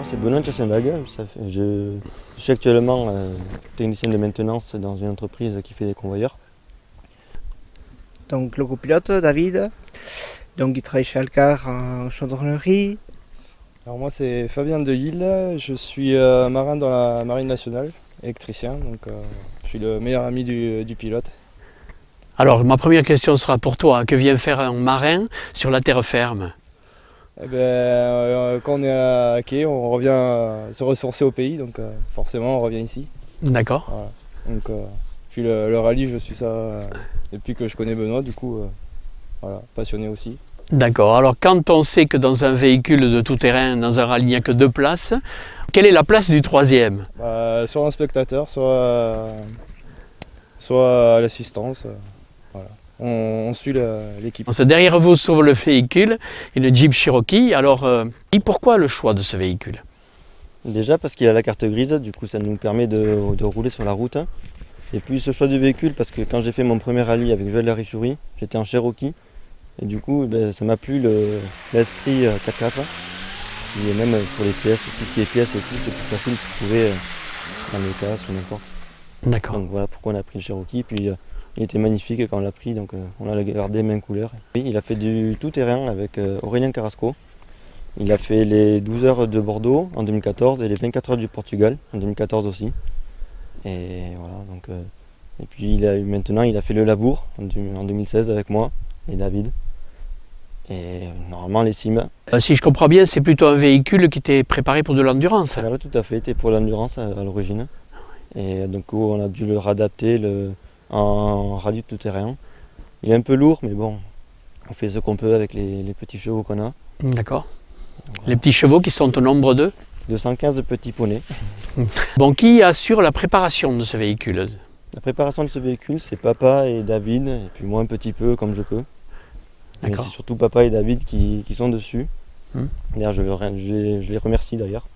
C'est Benoît Chassendag. Je suis actuellement technicien de maintenance dans une entreprise qui fait des convoyeurs. Donc le copilote David, donc il travaille chez Alcar en chaudronnerie. Alors moi c'est Fabien Delisle, je suis marin dans la marine nationale, électricien, donc je suis le meilleur ami du pilote. Alors ma première question sera pour toi, que vient faire un marin sur la terre ferme? Eh ben, quand on est à quai, on revient se ressourcer au pays, donc forcément on revient ici. D'accord. Voilà. Donc puis le rallye, je suis ça depuis que je connais Benoît, du coup voilà, passionné aussi. D'accord. Alors quand on sait que dans un véhicule de tout-terrain, dans un rallye, il n'y a que 2 places, quelle est la place du 3e? Soit un spectateur, soit à l'assistance. Voilà. On suit l'équipe. Derrière vous sur le véhicule, une Jeep Cherokee. Alors, et pourquoi le choix de ce véhicule? Déjà parce qu'il a la carte grise, du coup ça nous permet de rouler sur la route. Et puis ce choix du véhicule parce que quand j'ai fait mon premier rallye avec Joël Larichouri, j'étais en Cherokee. Et du coup ça m'a plu l'esprit 4x4. Et même pour les pièces, tout ce qui est pièces et tout, c'est plus facile de trouver dans les casques ou n'importe. D'accord. Donc voilà pourquoi on a pris le Cherokee. Puis il était magnifique quand on l'a pris, donc on l'a gardé main couleur. Et il a fait du tout-terrain avec Aurélien Carrasco. Il a fait les 12 heures de Bordeaux en 2014 et les 24 heures du Portugal en 2014 aussi. Et voilà, donc, et puis maintenant il a fait le Labour en 2016 avec moi et David. Et normalement les cimes. Si je comprends bien, c'est plutôt un véhicule qui était préparé pour de l'endurance. Voilà, tout à fait, était pour l'endurance à l'origine. Et donc on a dû le réadapter en rallye de tout-terrain. Il est un peu lourd, mais bon, on fait ce qu'on peut avec les petits chevaux qu'on a. D'accord. Voilà. Les petits chevaux qui sont au nombre de 215 petits poneys. Bon, qui assure la préparation de ce véhicule? La préparation de ce véhicule, c'est papa et David, et puis moi un petit peu comme je peux. Mais c'est surtout papa et David qui sont dessus. D'ailleurs, je les remercie d'ailleurs.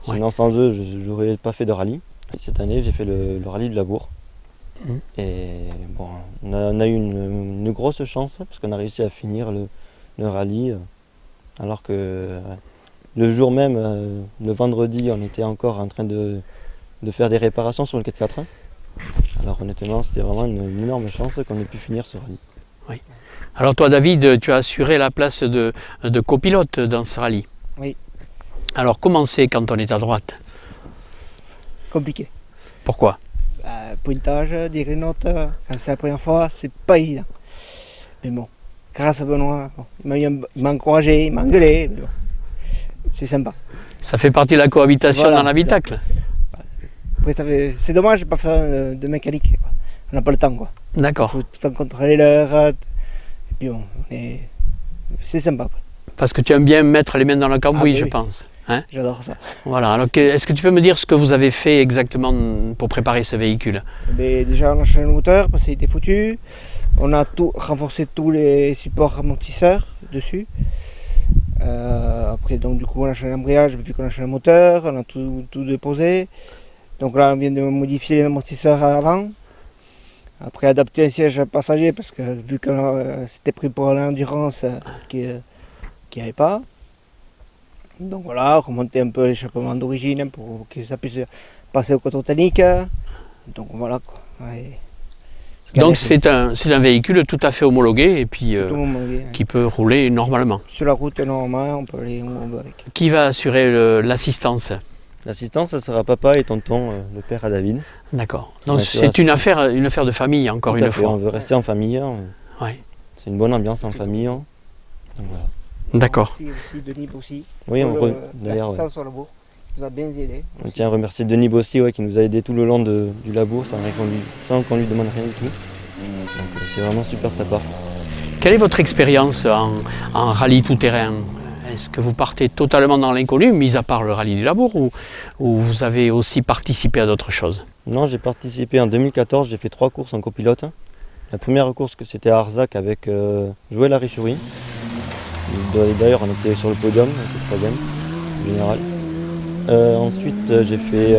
Sinon, sans eux, je n'aurais pas fait de rallye. Et cette année, j'ai fait le rallye de Labour. Et bon, on a eu une grosse chance parce qu'on a réussi à finir le rallye alors que le jour même, le vendredi, on était encore en train de faire des réparations sur le 4x4. Alors honnêtement, c'était vraiment une énorme chance qu'on ait pu finir ce rallye. Oui. Alors toi David, tu as assuré la place de copilote dans ce rallye. Oui. Alors comment c'est quand on est à droite? Compliqué. Pourquoi? Pointage, dire une note, quand c'est la première fois, c'est pas évident. Mais bon, grâce à Benoît, il m'a encouragé, il m'a engueulé, mais bon, c'est sympa. Ça fait partie de la cohabitation dans l'habitacle. Après, c'est dommage de ne pas faire de mécanique, quoi. On n'a pas le temps, quoi. D'accord. Il faut tout le temps contrôler l'heure, et puis bon, c'est sympa. Parce que tu aimes bien mettre les mains dans le cambouis, oui, je pense. Hein? J'adore ça. Voilà, alors est-ce que tu peux me dire ce que vous avez fait exactement pour préparer ce véhicule? Mais déjà on a changé le moteur parce qu'il était foutu. On a renforcé tous les supports amortisseurs dessus. Après donc du coup on a changé l'embrayage vu qu'on a changé le moteur, on a tout déposé. Donc là on vient de modifier les amortisseurs à l'avant. Après adapter un siège passager parce que vu que c'était pris pour l'endurance qui n'y avait pas. Donc voilà, remonter un peu l'échappement d'origine pour que ça puisse passer au coton tannique. Donc voilà quoi. Ouais. Donc c'est un véhicule tout à fait homologué et puis qui peut rouler normalement. Sur la route normalement, on peut aller où on veut avec. Qui va assurer l'assistance? L'assistance, ça sera papa et tonton, le père à David. D'accord. Donc c'est une affaire de famille encore une fois. On veut rester en famille. Ouais. C'est une bonne ambiance en famille. Donc, voilà. D'accord. Aussi Denis aussi. Oui, d'ailleurs. L'assistance sur le bourg. nous a bien aidé. On tient à remercier Denis Bossy qui nous a aidé tout le long du labour sans qu'on lui demande rien du tout. Donc c'est vraiment super de sa part. Quelle est votre expérience en rallye tout-terrain? Est-ce que vous partez totalement dans l'inconnu, mis à part le rallye du labour, ou vous avez aussi participé à d'autres choses? Non, j'ai participé en 2014, j'ai fait 3 courses en copilote. La première course c'était à Arzac avec Joël Arichouri. D'ailleurs on était sur le podium, on était 3e général. Ensuite j'ai fait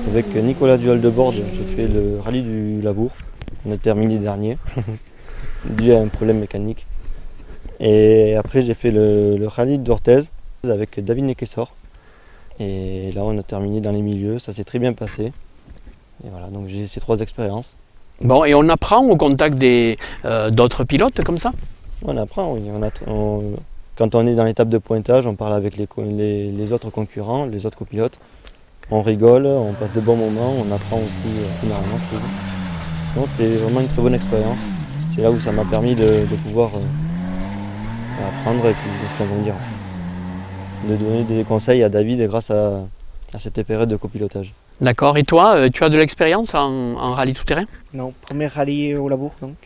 avec Nicolas Duhaldebord, j'ai fait le rallye du labour. On a terminé dernier, dû à un problème mécanique. Et après j'ai fait le rallye d'Orthez avec David Nekessor. Et là on a terminé dans les milieux, ça s'est très bien passé. Et voilà, donc j'ai ces 3 expériences. Bon, et on apprend au contact d'autres pilotes comme ça? On apprend, oui. Quand on est dans l'étape de pointage, on parle avec les autres concurrents, les autres copilotes. On rigole, on passe de bons moments, on apprend aussi énormément, je trouve. Donc c'était vraiment une très bonne expérience. C'est là où ça m'a permis de pouvoir apprendre et puis, de donner des conseils à David grâce à cette période de copilotage. D'accord, et toi, tu as de l'expérience en rallye tout-terrain? Non, premier rallye au labour donc.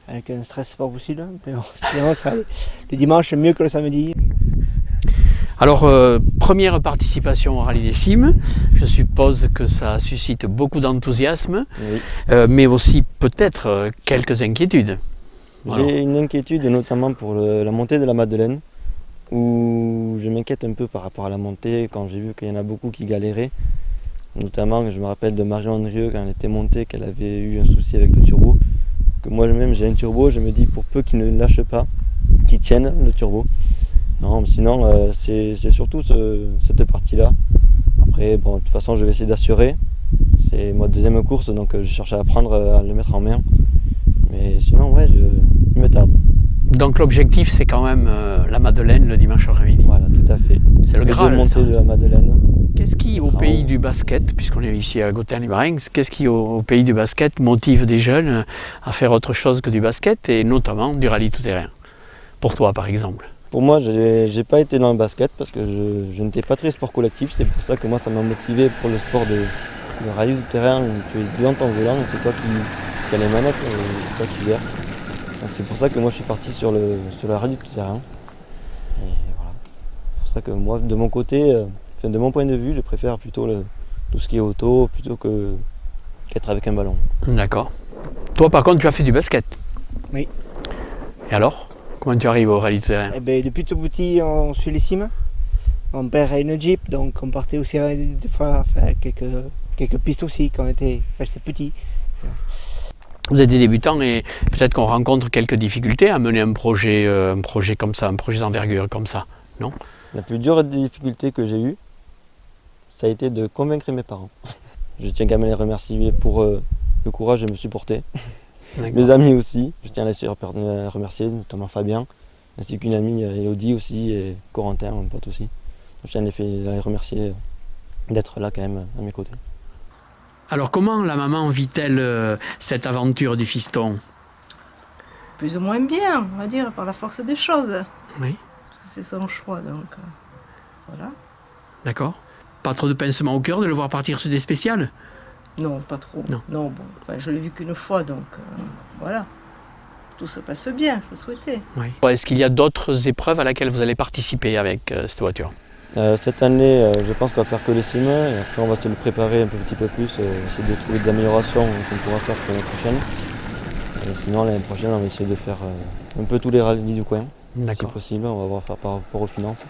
Avec un stress pas possible, mais bon, sinon ça allait. Le dimanche mieux que le samedi. Alors, première participation au rallye des cimes, je suppose que ça suscite beaucoup d'enthousiasme, Oui. mais aussi peut-être quelques inquiétudes. J'ai une inquiétude notamment pour la montée de la Madeleine, où je m'inquiète un peu par rapport à la montée quand j'ai vu qu'il y en a beaucoup qui galéraient. Notamment, je me rappelle de Marion Andrieux quand elle était montée, qu'elle avait eu un souci avec le turbo. Que moi-même j'ai un turbo, je me dis pour peu qu'ils ne lâchent pas, qu'ils tiennent le turbo. Non, sinon c'est surtout cette partie-là. Après, bon, de toute façon je vais essayer d'assurer. C'est ma 2e course, donc je cherche à apprendre à le mettre en main. Mais sinon, ouais, je me tarde. Donc l'objectif c'est quand même la Madeleine le dimanche après-midi. Voilà, tout à fait. C'est le Graal. Montée de la Madeleine. Qu'est-ce qui, au pays du basket, puisqu'on est ici à Gotha-les-Barengs, qu'est-ce qui, au pays du basket, motive des jeunes à faire autre chose que du basket, et notamment du rallye tout-terrain? Pour toi, par exemple? Pour moi, je n'ai pas été dans le basket parce que je n'étais pas très sport collectif. C'est pour ça que moi, ça m'a motivé pour le sport de rallye tout-terrain où tu es dans ton volant et c'est toi qui as les manettes et c'est toi qui gères. Donc c'est pour ça que moi, je suis parti sur le rallye tout-terrain. Et voilà. C'est pour ça que moi, de mon côté, de mon point de vue, je préfère plutôt tout ce qui est auto plutôt qu'être avec un ballon. D'accord. Toi par contre tu as fait du basket? Oui. Et alors? Comment tu arrives au rallye tout-terrain? Eh ben, depuis tout petit on suit les cimes. Mon père a une Jeep, donc on partait aussi des fois faire quelques pistes aussi quand j'étais petit. Vous êtes des débutants et peut-être qu'on rencontre quelques difficultés à mener un projet comme ça, un projet d'envergure comme ça, non? La plus dure des difficultés que j'ai eues, ça a été de convaincre mes parents. Je tiens quand même à les remercier pour le courage de me supporter. Mes amis aussi, je tiens à les remercier, notamment Fabien, ainsi qu'une amie, Elodie aussi, et Corentin, mon pote aussi. Je tiens à les remercier d'être là quand même à mes côtés. Alors comment la maman vit-elle cette aventure du fiston? Plus ou moins bien, on va dire, par la force des choses. Oui. Parce que c'est son choix, donc voilà. D'accord. Pas trop de pincement au cœur de le voir partir sur des spéciales? Non, pas trop. Non. Bon, enfin, je l'ai vu qu'une fois, donc voilà. Tout se passe bien, il faut souhaiter. Oui. Est-ce qu'il y a d'autres épreuves à laquelle vous allez participer avec cette voiture? Cette année, je pense qu'on va faire que les cimes, et après on va se le préparer un petit peu plus, essayer de trouver des améliorations qu'on pourra faire pour l'année prochaine. Et sinon, l'année prochaine, on va essayer de faire un peu tous les rallyes du coin, si possible. On va voir par rapport aux finances.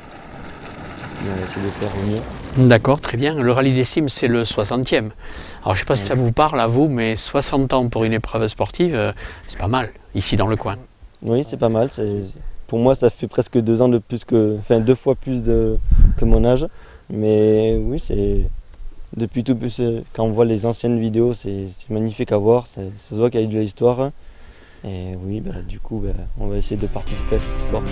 Et on va essayer de faire au mieux. D'accord, très bien. Le rallye des cimes, c'est le 60e. Alors, je ne sais pas si ça vous parle à vous, mais 60 ans pour une épreuve sportive, c'est pas mal, ici dans le coin. Oui, c'est pas mal. Pour moi, ça fait presque 2 ans de plus enfin 2 fois plus que mon âge. Mais oui, depuis tout petit, quand on voit les anciennes vidéos, c'est magnifique à voir. Ça se voit qu'il y a eu de l'histoire. Et oui, du coup, on va essayer de participer à cette histoire.